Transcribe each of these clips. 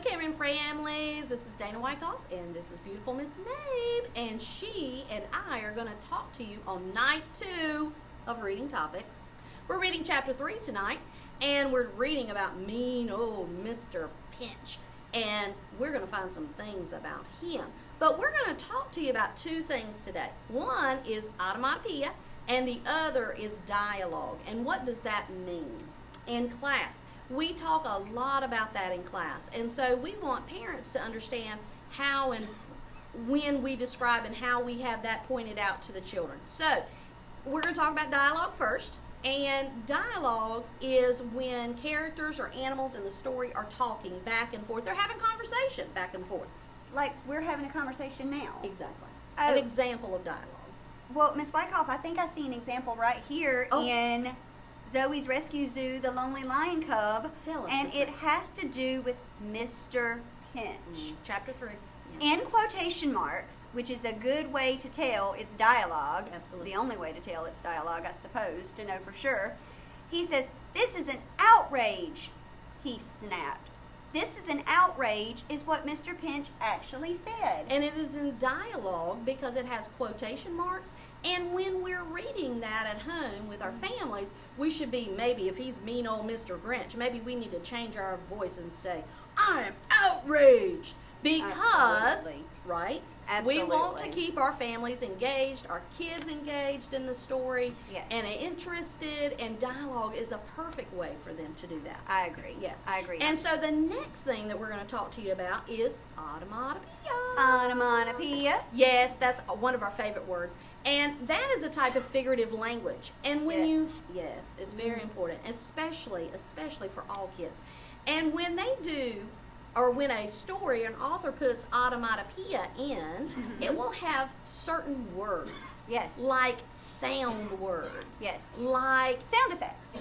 Cameron families. This is Dana Wyckoff, and this is beautiful Miss Maeve, and she and I are going to talk to you on night 2 of reading topics. We're reading chapter 3 tonight, and we're reading about mean old Mr. Pinch, and we're going to find some things about him. But we're going to talk to you about 2 things today. One is onomatopoeia, and the other is dialogue. And what does that mean? In class, we talk a lot about that in class, and so we want parents to understand how and when we describe and how we have that pointed out to the children. So we're going to talk about dialogue first, and dialogue is when characters or animals in the story are talking back and forth. They're having conversation back and forth. Like we're having a conversation now. Exactly. Oh. An example of dialogue. Well, Miss Wyckoff, I think I see an example right here in Zoe's Rescue Zoo, The Lonely Lion Cub. Tell us. And it has to do with Mr. Pinch. Chapter 3. Yeah. In quotation marks, which is a good way to tell it's dialogue. Absolutely. The only way to tell it's dialogue, I suppose, to know for sure. He says, "This is an outrage," he snapped. "This is an outrage" is what Mr. Pinch actually said. And it is in dialogue because it has quotation marks. And when we're reading that at home with our families, we should be, maybe if he's mean old Mr. Grinch, maybe we need to change our voice and say, "I am outraged." Because, Absolutely. right? Absolutely. We want to keep our families engaged, our kids engaged in the story, Yes. and interested, and dialogue is a perfect way for them to do that. I agree. Yes. I agree. And so the next thing that we're going to talk to you about is onomatopoeia. Onomatopoeia. Yes, that's one of our favorite words. And that is a type of figurative language. And when Yes. it's very important, especially for all kids. And when they do, or when a story, an author puts onomatopoeia in, it will have certain words. Yes. Like sound words. Yes. Like, Sound effects.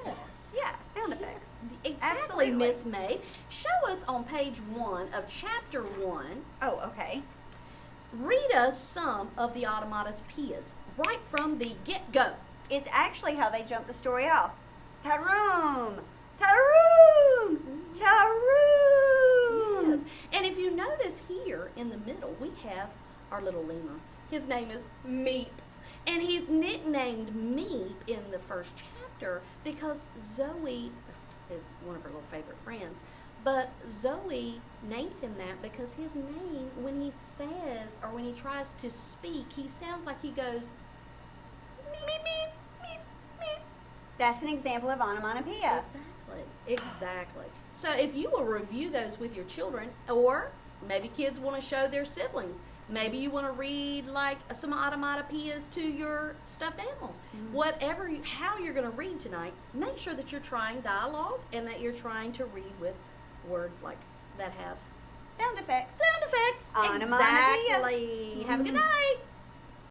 yes. Yeah, sound effects. Exactly, Absolutely. Miss May. Show us on page 1 of chapter 1. Oh, okay. Read us some of the onomatopoeias right from the get-go. It's actually how they jump the story off. Taroom! Taroom! Taroom! Yes. And if you notice here in the middle, we have our little lemur. His name is Meep. And he's nicknamed Meep in the first chapter because Zoe is one of her little favorite friends. But Zoe names him that because his name, when he says, or when he tries to speak, he sounds like he goes, meep, meep, meep, meep. That's an example of onomatopoeia. Exactly. So if you will review those with your children, or maybe kids want to show their siblings, maybe you want to read like some onomatopoeias to your stuffed animals. How you're going to read tonight, make sure that you're trying dialogue and that you're trying to read with words like that have Sound effects. sound effects. Onomatopoeia. Exactly. Have a good night.